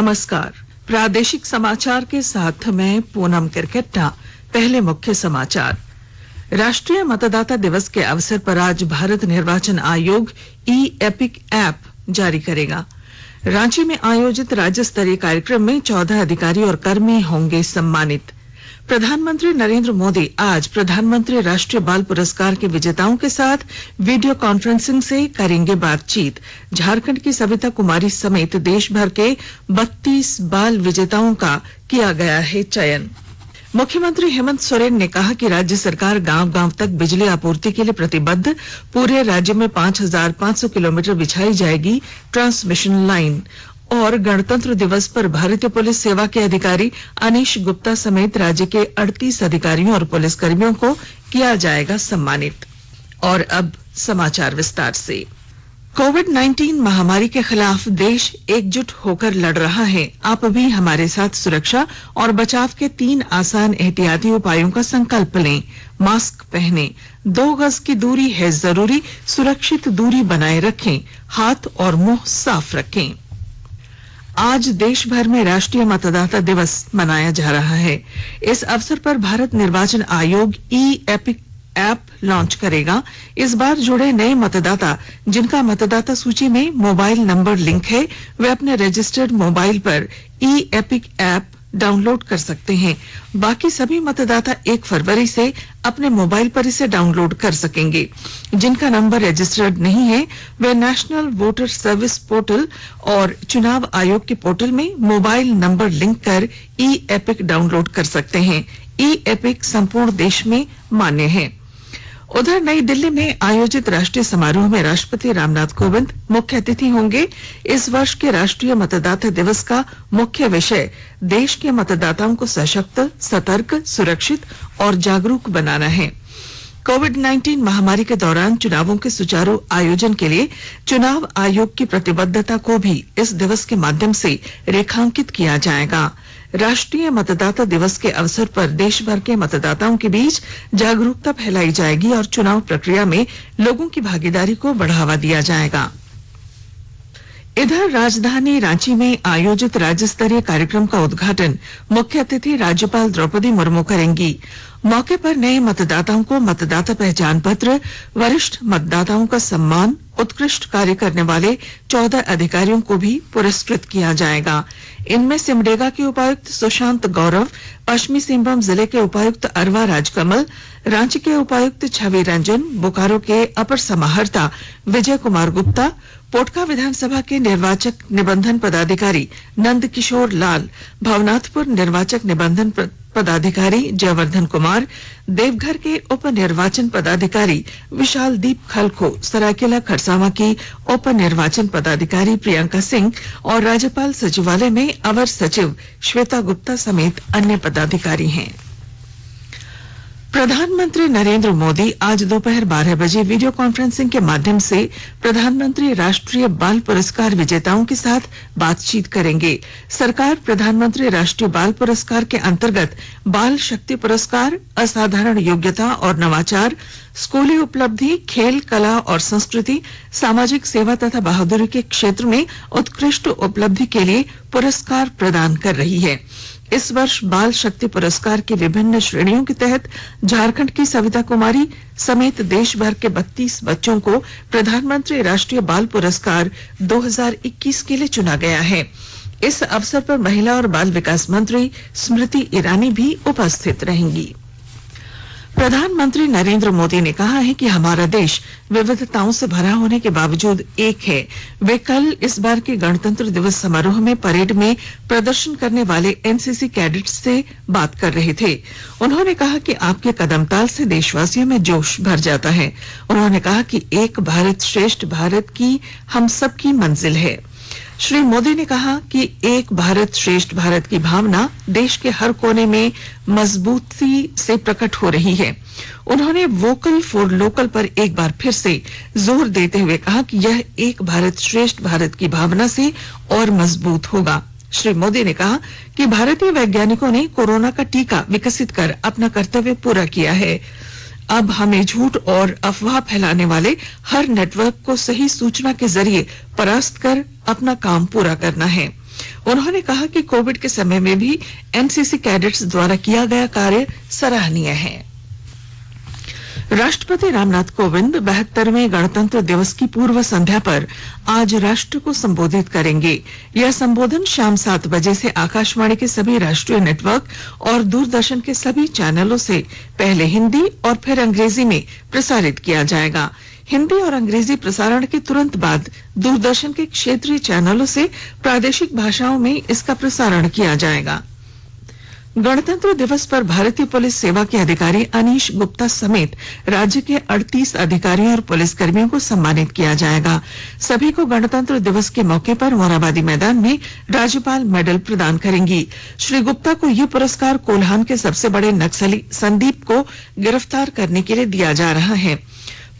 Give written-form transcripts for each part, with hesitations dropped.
नमस्कार। प्रादेशिक समाचार के साथ मैं पूनम किरकेट्टा। पहले मुख्य समाचार। राष्ट्रीय मतदाता दिवस के अवसर पर आज भारत निर्वाचन आयोग ई एपिक ऐप जारी करेगा। रांची में आयोजित राज्य स्तरीय कार्यक्रम में 14 अधिकारी और कर्मी होंगे सम्मानित। प्रधानमंत्री नरेंद्र मोदी आज प्रधानमंत्री राष्ट्रीय बाल पुरस्कार के विजेताओं के साथ वीडियो कॉन्फ्रेंसिंग से करेंगे बातचीत। झारखंड की सविता कुमारी समेत देश भर के 32 बाल विजेताओं का किया गया है चयन। मुख्यमंत्री हेमंत सोरेन ने कहा कि राज्य सरकार गांव-गांव तक बिजली आपूर्ति के लिए प्रतिबद्ध। पूरे राज्य में 5500 किलोमीटर बिछाई जाएगी ट्रांसमिशन लाइन। और गणतंत्र दिवस पर भारतीय पुलिस सेवा के अधिकारी अनीश गुप्ता समेत राज्य के 38 अधिकारियों और पुलिसकर्मियों को किया जाएगा सम्मानित। और अब समाचार विस्तार से। कोविड-19 महामारी के खिलाफ देश एकजुट होकर लड़ रहा है। आप भी हमारे साथ सुरक्षा और बचाव के 3 आसान एहतियाती उपायों का संकल्प लें। मास्क पहनें, 2 गज की दूरी है जरूरी, सुरक्षित दूरी बनाए रखें, हाथ और मुंह साफ रखें। आज देश भर में राष्ट्रीय मतदाता दिवस मनाया जा रहा है। इस अवसर पर भारत निर्वाचन आयोग ई एपिक ऐप लॉन्च करेगा। इस बार जुड़े नए मतदाता जिनका मतदाता सूची में मोबाइल नंबर लिंक है, वे अपने रजिस्टर्ड मोबाइल पर ई एपिक ऐप डाउनलोड कर सकते हैं। बाकी सभी मतदाता 1 फरवरी से अपने मोबाइल पर इसे डाउनलोड कर सकेंगे। जिनका नंबर रजिस्टर्ड नहीं है, वे नेशनल वोटर सर्विस पोर्टल और चुनाव आयोग के पोर्टल में मोबाइल नंबर लिंक कर ई एपिक डाउनलोड कर सकते हैं। ई एपिक संपूर्ण देश में मान्य है। उधर नई दिल्ली में आयोजित राष्ट्रीय समारोह में राष्ट्रपति रामनाथ कोविंद मुख्य अतिथि होंगे। इस वर्ष के राष्ट्रीय मतदाता दिवस का मुख्य विषय देश के मतदाताओं को सशक्त, सतर्क, सुरक्षित और जागरूक बनाना है। कोविड-19 महामारी के दौरान चुनावों के सुचारू आयोजन के लिए चुनाव आयोग की प्रतिबद्धता को भी इस दिवस के माध्यम से रेखांकित किया जाएगा। राष्ट्रीय मतदाता दिवस के अवसर पर देश भर के मतदाताओं के बीच जागरूकता फैलाई जाएगी और चुनाव प्रक्रिया में लोगों की भागीदारी को बढ़ावा दिया जाएगा। इधर राजधानी रांची में आयोजित राज्य स्तरीय कार्यक्रम का उद्घाटन मुख्य अतिथि राज्यपाल द्रौपदी मुर्मू करेंगी। मौके पर नए मतदाताओं को मतदाता पहचान पत्र, वरिष्ठ मतदाताओं का सम्मान, उत्कृष्ट कार्य करने वाले 14 अधिकारियों को भी पुरस्कृत किया जाएगा। इनमें सिमडेगा के उपायुक्त सुशांत गौरव, पश्चिमी सिंहभूम जिले के उपायुक्त अरवा राजकमल, रांची के उपायुक्त छवि रंजन, बोकारो के अपर समाहर्ता विजय कुमार गुप्ता, पोटका विधानसभा के निर्वाचक निबंधन पदाधिकारी नंद किशोर लाल, भवनाथपुर निर्वाचक निबंधन पदाधिकारी जयवर्धन कुमार, देवघर के उप निर्वाचन पदाधिकारी विशाल दीप खलखो, सरायकेला खरसावां की उप निर्वाचन पदाधिकारी प्रियंका सिंह और राज्यपाल सचिवालय में अवर सचिव श्वेता गुप्ता समेत अन्य पदाधिकारी हैं। प्रधानमंत्री नरेंद्र मोदी आज दोपहर 12 बजे वीडियो कॉन्फ्रेंसिंग के माध्यम से प्रधानमंत्री राष्ट्रीय बाल पुरस्कार विजेताओं के साथ बातचीत करेंगे। सरकार प्रधानमंत्री राष्ट्रीय बाल पुरस्कार के अंतर्गत बाल शक्ति पुरस्कार, असाधारण योग्यता और नवाचार, स्कूली उपलब्धि, खेल, कला और संस्कृति, सामाजिक सेवा तथा बहादुरी के क्षेत्र में उत्कृष्ट उपलब्धि के लिए पुरस्कार प्रदान कर रही है। इस वर्ष बाल शक्ति पुरस्कार की विभिन्न श्रेणियों के तहत झारखंड की सविता कुमारी समेत देश भर के 32 बच्चों को प्रधानमंत्री राष्ट्रीय बाल पुरस्कार 2021 के लिए चुना गया है। इस अवसर पर महिला और बाल विकास मंत्री स्मृति ईरानी भी उपस्थित रहेंगी। प्रधानमंत्री नरेंद्र मोदी ने कहा है कि हमारा देश विविधताओं से भरा होने के बावजूद एक है। वे कल इस बार के गणतंत्र दिवस समारोह में परेड में प्रदर्शन करने वाले एनसीसी कैडेट्स से बात कर रहे थे। उन्होंने कहा कि आपके कदमताल से देशवासियों में जोश भर जाता है। उन्होंने कहा कि एक भारत श्रेष्ठ भारत की हम सबकी मंजिल है। श्री मोदी ने कहा कि एक भारत श्रेष्ठ भारत की भावना देश के हर कोने में मजबूती से प्रकट हो रही है। उन्होंने वोकल फॉर लोकल पर एक बार फिर से जोर देते हुए कहा कि यह एक भारत श्रेष्ठ भारत की भावना से और मजबूत होगा। श्री मोदी ने कहा कि भारतीय वैज्ञानिकों ने कोरोना का टीका विकसित कर अपना कर्तव्य पूरा किया है। अब हमें झूठ और अफवाह फैलाने वाले हर नेटवर्क को सही सूचना के जरिए परास्त कर अपना काम पूरा करना है। उन्होंने कहा कि कोविड के समय में भी एनसीसी कैडेट्स द्वारा किया गया कार्य सराहनीय है। राष्ट्रपति रामनाथ कोविंद 72वें गणतंत्र दिवस की पूर्व संध्या पर आज राष्ट्र को संबोधित करेंगे। यह संबोधन शाम 7 बजे से आकाशवाणी के सभी राष्ट्रीय नेटवर्क और दूरदर्शन के सभी चैनलों से पहले हिंदी और फिर अंग्रेजी में प्रसारित किया जाएगा। हिंदी और अंग्रेजी प्रसारण के तुरंत बाद दूरदर्शन के क्षेत्रीय चैनलों से प्रादेशिक भाषाओं में इसका प्रसारण किया जाएगा। गणतंत्र दिवस पर भारतीय पुलिस सेवा के अधिकारी अनीश गुप्ता समेत राज्य के 38 अधिकारियों और पुलिसकर्मियों को सम्मानित किया जाएगा। सभी को गणतंत्र दिवस के मौके पर मोरहाबादी मैदान में राज्यपाल मेडल प्रदान करेंगी। श्री गुप्ता को यह पुरस्कार कोल्हान के सबसे बड़े नक्सली संदीप को गिरफ्तार करने के लिए दिया जा रहा है।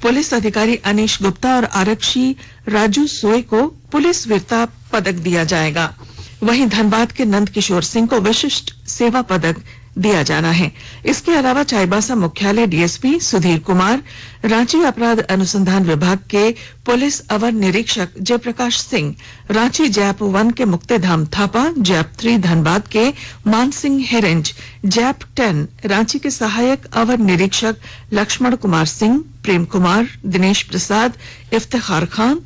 पुलिस अधिकारी अनीश गुप्ता और आरक्षी राजू सोय को पुलिस वीरता पदक दिया जाएगा। वहीं धनबाद के नंद किशोर सिंह को विशिष्ट सेवा पदक दिया जाना है। इसके अलावा चाईबासा मुख्यालय डीएसपी सुधीर कुमार, रांची अपराध अनुसंधान विभाग के पुलिस अवर निरीक्षक जयप्रकाश सिंह, रांची जैप 1 के मुक्तिधाम थापा, जैप 3 धनबाद के मान सिंह हेरेंज, जैप 10 रांची के सहायक अवर निरीक्षक लक्ष्मण कुमार सिंह, प्रेम कुमार, दिनेश प्रसाद, इफ्तिखार खान,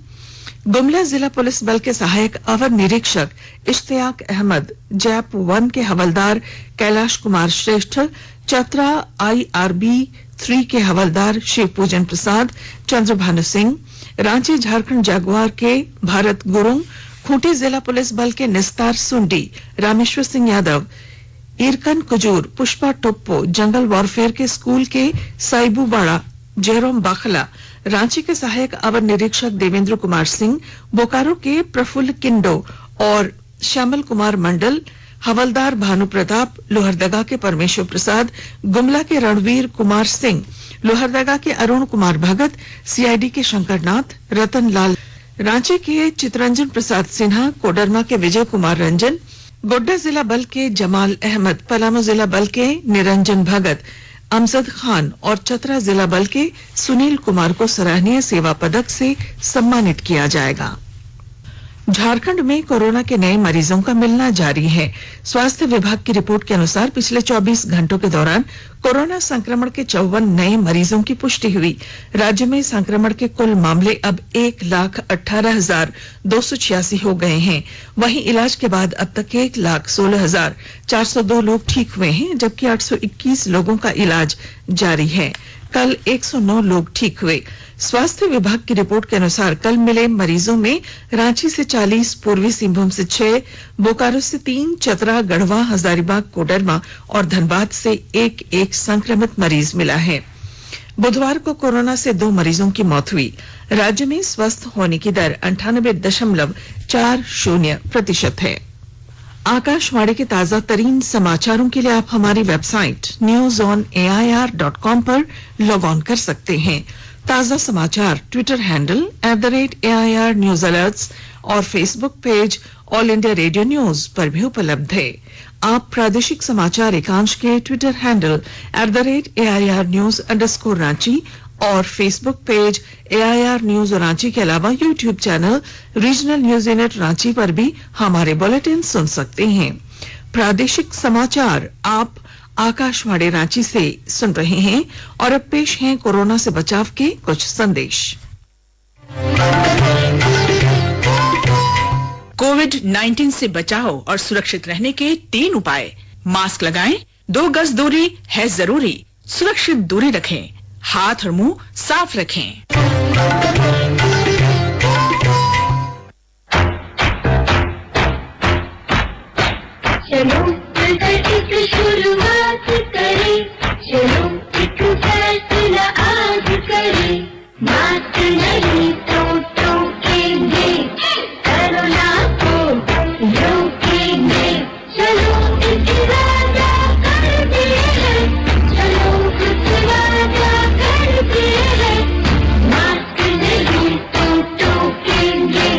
गुमला जिला पुलिस बल के सहायक अवर निरीक्षक इश्तियाक अहमद, जैप 1 के हवलदार कैलाश कुमार श्रेष्ठ, चतरा IRB 3 के हवलदार शिवपूजन प्रसाद, चंद्रभानु सिंह, रांची झारखंड जागुआर के भारत गुरुंग, खूंटी जिला पुलिस बल के निस्तार सुंडी, रामेश्वर सिंह यादव, इरकन कुजूर, पुष्पा टोप्पो, जंगल वॉरफेयर के स्कूल के साइबू बाड़ा, जेरोम बाखला, रांची के सहायक अवर निरीक्षक देवेंद्र कुमार सिंह, बोकारो के प्रफुल्ल किंडो और श्यामल कुमार मंडल, हवलदार भानु प्रताप, लोहरदगा के परमेश्वर प्रसाद, गुमला के रणवीर कुमार सिंह, लोहरदगा के अरुण कुमार भगत, सीआईडी के शंकरनाथ, रतन लाल, रांची के चितरंजन प्रसाद सिन्हा, कोडरमा के विजय कुमार रंजन, गोड्डा जिला बल के जमाल अहमद, पलामू जिला बल के निरंजन भगत, अमजद खान और चतरा जिला बल के सुनील कुमार को सराहनीय सेवा पदक से सम्मानित किया जाएगा। झारखंड में कोरोना के नए मरीजों का मिलना जारी है। स्वास्थ्य विभाग की रिपोर्ट के अनुसार पिछले 24 घंटों के दौरान कोरोना संक्रमण के 54 नए मरीजों की पुष्टि हुई। राज्य में संक्रमण के कुल मामले अब 1,18,286 हो गए हैं। वहीं इलाज के बाद अब तक 1,16,402 लोग ठीक हुए हैं, जबकि 821 लोगों का इलाज जारी है। कल 109 लोग ठीक हुए। स्वास्थ्य विभाग की रिपोर्ट के अनुसार कल मिले मरीजों में रांची से 40, पूर्वी सिंहभूम से 6, बोकारो से 3, चतरा, गढ़वा, हजारीबाग, कोडरमा और धनबाद से एक संक्रमित मरीज मिला है। बुधवार को कोरोना से 2 मरीजों की मौत हुई। राज्य में स्वस्थ होने की दर 98.40% है। आकाशवाणी के ताजा तरीन समाचारों के लिए आप हमारी वेबसाइट newsonair.com पर लॉग ऑन कर सकते हैं। ताजा समाचार Twitter handle @AIR news alerts और Facebook page all India radio news पर भी उपलब्ध है। आप प्रादेशिक समाचार एकांश के ट्विटर हैंडल @AIR न्यूज_रांची और Facebook page AIR news Ranchi के अलावा YouTube channel regional news unit Ranchi पर भी हमारे बुलेटिन सुन सकते हैं। प्रादेशिक समाचार आप आकाशवाणी रांची से सुन रहे हैं और अब पेश हैं कोरोना से बचाव के कुछ संदेश। कोविड-19 से बचाव और सुरक्षित रहने के 3 उपाय। मास्क लगाएं, 2 गज दूरी है जरूरी, सुरक्षित दूरी रखें, हाथ और मुंह साफ रखें। चलो मिलकर शुरुआत करें, चलो एक फैसला आज करें, मास्क नहीं तो टोकेंगे, कोरोना को रोकेंगे, चलो एक वादा करते हैं, चलो कुछ वादा करते हैं, मास्क नहीं तो टोकेंगे,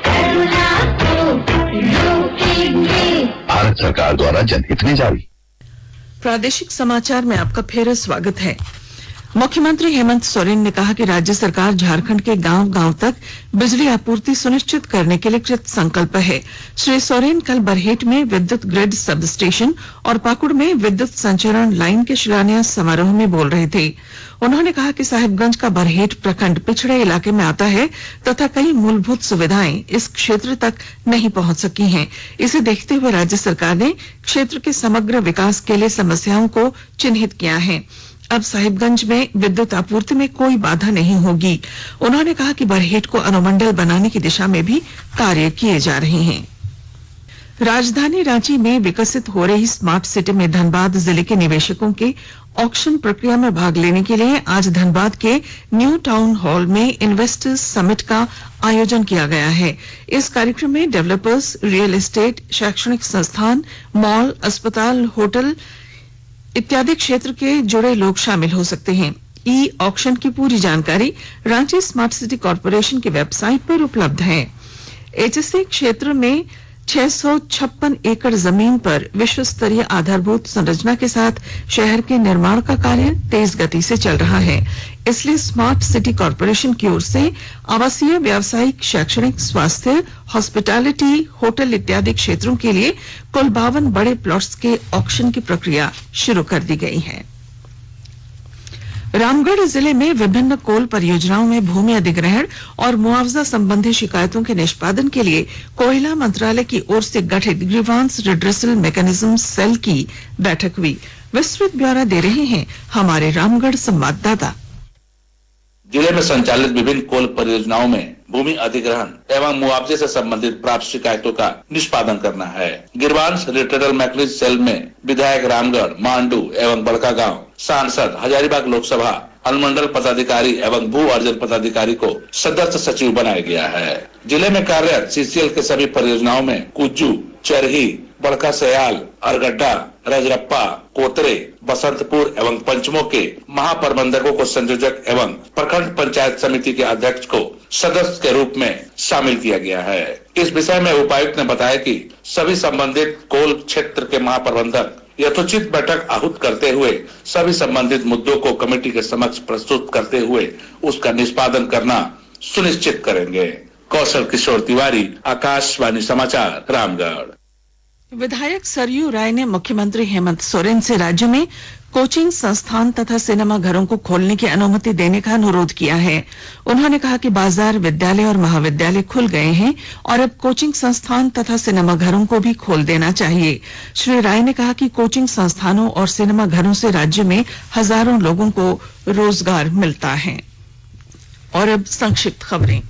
कोरोना को रोकेंगे। भारत सरकार द्वारा जनहित में जारी। प्रादेशिक समाचार में आपका फिर स्वागत है। मुख्यमंत्री हेमंत सोरेन ने कहा कि राज्य सरकार झारखंड के गांव-गांव तक बिजली आपूर्ति सुनिश्चित करने के लिए कृत संकल्प है। श्री सोरेन कल बरहेट में विद्युत ग्रिड सब स्टेशन और पाकुड़ में विद्युत संचरण लाइन के शिलान्यास समारोह में बोल रहे थे। उन्होंने कहा कि साहिबगंज का बरहेट प्रखंड पिछड़े इलाके में आता है तथा कई मूलभूत सुविधाएं इस क्षेत्र तक नहीं पहुंच सकी हैं। इसे देखते हुए राज्य सरकार ने क्षेत्र के समग्र विकास के लिए समस्याओं को चिन्हित किया है। अब साहिबगंज में विद्युत आपूर्ति में कोई बाधा नहीं होगी। उन्होंने कहा कि बरहेट को अनुमंडल बनाने की दिशा में भी कार्य किए जा रहे हैं। राजधानी रांची में विकसित हो रही स्मार्ट सिटी में धनबाद जिले के निवेशकों के ऑक्शन प्रक्रिया में भाग लेने के लिए आज धनबाद के न्यू टाउन हॉल में इन्वेस्टर्स समिट का आयोजन किया गया है। इस कार्यक्रम में डेवलपर्स, रियल एस्टेट, शैक्षणिक संस्थान, मॉल, अस्पताल, होटल इत्यादि क्षेत्र के जुड़े लोग शामिल हो सकते हैं। ई ऑक्शन की पूरी जानकारी रांची स्मार्ट सिटी कॉर्पोरेशन की वेबसाइट पर उपलब्ध है। एचएससी क्षेत्र में 656 एकड़ जमीन पर विश्व स्तरीय आधारभूत संरचना के साथ शहर के निर्माण का कार्य तेज गति से चल रहा है। इसलिए स्मार्ट सिटी कॉर्पोरेशन की ओर से आवासीय, व्यावसायिक, शैक्षणिक, स्वास्थ्य, हॉस्पिटैलिटी, होटल इत्यादि क्षेत्रों के लिए कुल 52 बड़े प्लॉट्स के ऑक्शन की प्रक्रिया शुरू कर दी गई है। रामगढ़ जिले में विभिन्न कोल परियोजनाओं में भूमि अधिग्रहण और मुआवजा संबंधी शिकायतों के निष्पादन के लिए कोयला मंत्रालय की ओर से गठित ग्रीवांस रिड्रेसल मैकेनिज्म सेल की बैठक हुई। विस्तृत ब्यौरा दे रहे हैं हमारे रामगढ़ संवाददाता। जिले में संचालित विभिन्न कोल परियोजनाओं में भूमि अधिग्रहण एवं मुआवजे से संबंधित प्राप्त शिकायतों का निष्पादन करना है। गिरवांस रिट्रेडल मैकेनिज्म सेल में विधायक रामगढ़, मांडू एवं बड़कागांव, सांसद, हजारीबाग लोकसभा, अनुमंडल पदाधिकारी एवं भू अर्जन पदाधिकारी को सदस्य सचिव बनाया गया है। जिले में कार्यरत सीसीएल के सभी परियोजनाओं में कुज्जू, चरही, बड़का सयाल, अरगड्डा, रजरप्पा, कोतरे, बसंतपुर एवं पंचमों के महाप्रबंधकों को संयोजक एवं प्रखंड पंचायत समिति के अध्यक्ष को सदस्य के रूप में शामिल किया गया है। इस विषय में उपायुक्त ने बताया कि सभी संबंधित कोल क्षेत्र के महाप्रबंधक यथोचित बैठक आहूत करते हुए सभी संबंधित मुद्दों को कमेटी के समक्ष प्रस्तुत करते हुए उसका निष्पादन करना सुनिश्चित करेंगे। कौशल किशोर तिवारी, आकाशवाणी समाचार, रामगढ़। विधायक सरयू राय ने मुख्यमंत्री हेमंत सोरेन से राज्य में कोचिंग संस्थान तथा सिनेमा घरों को खोलने की अनुमति देने का अनुरोध किया है। उन्होंने कहा कि बाजार, विद्यालय और महाविद्यालय खुल गए हैं और अब कोचिंग संस्थान तथा सिनेमा घरों को भी खोल देना चाहिए। श्री राय ने कहा कि कोचिंग संस्थानों और सिनेमा घरों से राज्य में हजारों लोगों को रोजगार मिलता है। और अब संक्षिप्त खबरें।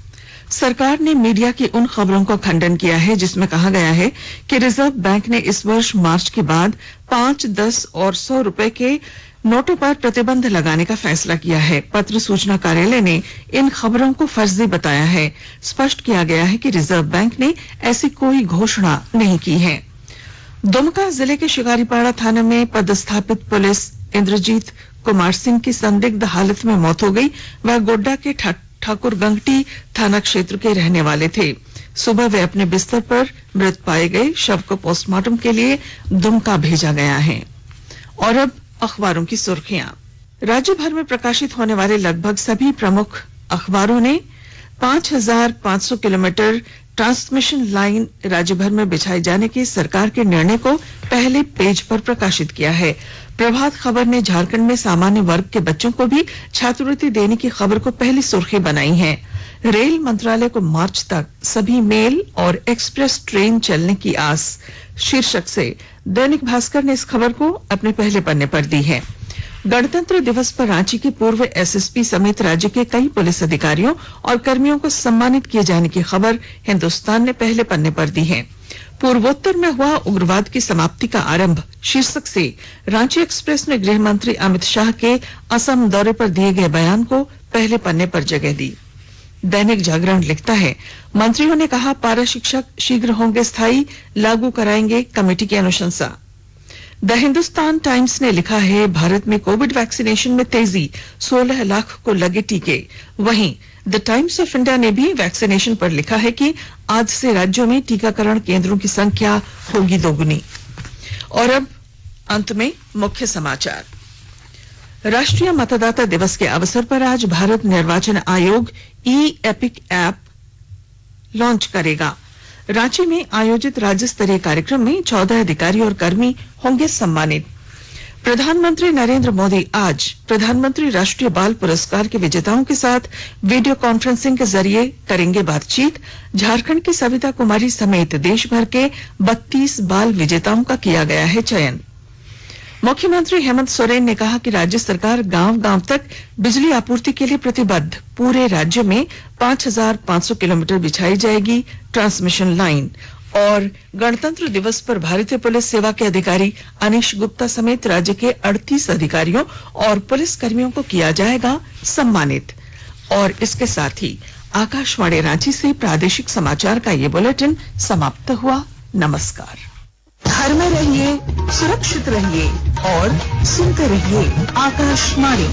सरकार ने मीडिया की उन खबरों का खंडन किया है जिसमें कहा गया है कि रिजर्व बैंक ने इस वर्ष मार्च के बाद 5, 10 और 100 रुपए के नोटों पर प्रतिबंध लगाने का फैसला किया है। पत्र सूचना कार्यालय ने इन खबरों को फर्जी बताया है। स्पष्ट किया गया है कि रिजर्व बैंक ने ऐसी कोई घोषणा नहीं की है। दुमका जिले के शिकारीपाड़ा थाना में पदस्थापित पुलिस इंद्रजीत कुमार सिंह की संदिग्ध हालत में मौत हो गई। वह गोड्डा के ठाकुर गंगटी थाना क्षेत्र के रहने वाले थे। सुबह वे अपने बिस्तर पर मृत पाए गए। शव को पोस्टमार्टम के लिए दुमका भेजा गया है। और अब अखबारों की सुर्खियां। राज्य भर में प्रकाशित होने वाले लगभग सभी प्रमुख अखबारों ने 5500 किलोमीटर ट्रांसमिशन लाइन राज्य भर में बिछाए जाने के सरकार के निर्णय को पहले पेज पर प्रकाशित किया है। प्रभात खबर ने झारखंड में सामान्य वर्ग के बच्चों को भी छात्रवृत्ति देने की खबर को पहली सुर्खी बनाई है। रेल मंत्रालय को मार्च तक सभी मेल और एक्सप्रेस ट्रेन चलने की आस, शीर्षक से दैनिक भास्कर ने इस खबर को अपने पहले पन्ने पर दी है। गणतंत्र दिवस पर रांची के पूर्व एसएसपी समेत राज्य के कई पुलिस अधिकारियों और कर्मियों को सम्मानित किए जाने की खबर हिंदुस्तान ने पहले पन्ने पर दी है। पूर्वोत्तर में हुआ उग्रवाद की समाप्ति का आरंभ, शीर्षक से रांची एक्सप्रेस ने गृह मंत्री अमित शाह के असम दौरे पर दिए गए बयान को पहले पन्ने पर जगह दी। दैनिक जागरण लिखता है, मंत्रियों ने कहा पारा शिक्षक शीघ्र होंगे स्थायी, लागू कराएंगे कमेटी की अनुशंसा। द हिंदुस्तान टाइम्स ने लिखा है, भारत में कोविड वैक्सीनेशन में तेजी, 16 लाख को लगे टीके। वहीं द टाइम्स ऑफ इंडिया ने भी वैक्सीनेशन पर लिखा है कि आज से राज्यों में टीकाकरण केंद्रों की संख्या होगी दोगुनी। और अब अंत में मुख्य समाचार। राष्ट्रीय मतदाता दिवस के अवसर पर आज भारत निर्वाचन आयोग ई एपिक ऐप लॉन्च करेगा। रांची में आयोजित राज्य स्तरीय कार्यक्रम में 14 अधिकारी और कर्मी होंगे सम्मानित। प्रधानमंत्री नरेंद्र मोदी आज प्रधानमंत्री राष्ट्रीय बाल पुरस्कार के विजेताओं के साथ वीडियो कॉन्फ्रेंसिंग के जरिए करेंगे बातचीत। झारखंड की सविता कुमारी समेत देश भर के 32 बाल विजेताओं का किया गया है चयन। मुख्यमंत्री हेमंत सोरेन ने कहा कि राज्य सरकार गांव गांव तक बिजली आपूर्ति के लिए प्रतिबद्ध। पूरे राज्य में 5500 किलोमीटर बिछाई जाएगी ट्रांसमिशन लाइन। और गणतंत्र दिवस पर भारतीय पुलिस सेवा के अधिकारी अनीश गुप्ता समेत राज्य के 38 अधिकारियों और पुलिस कर्मियों को किया जाएगा सम्मानित। और इसके साथ ही आकाशवाणी रांची से प्रादेशिक समाचार का ये बुलेटिन समाप्त हुआ। नमस्कार। घर में रहिए, सुरक्षित रहिए और सुनते रहिए आकाशवाणी।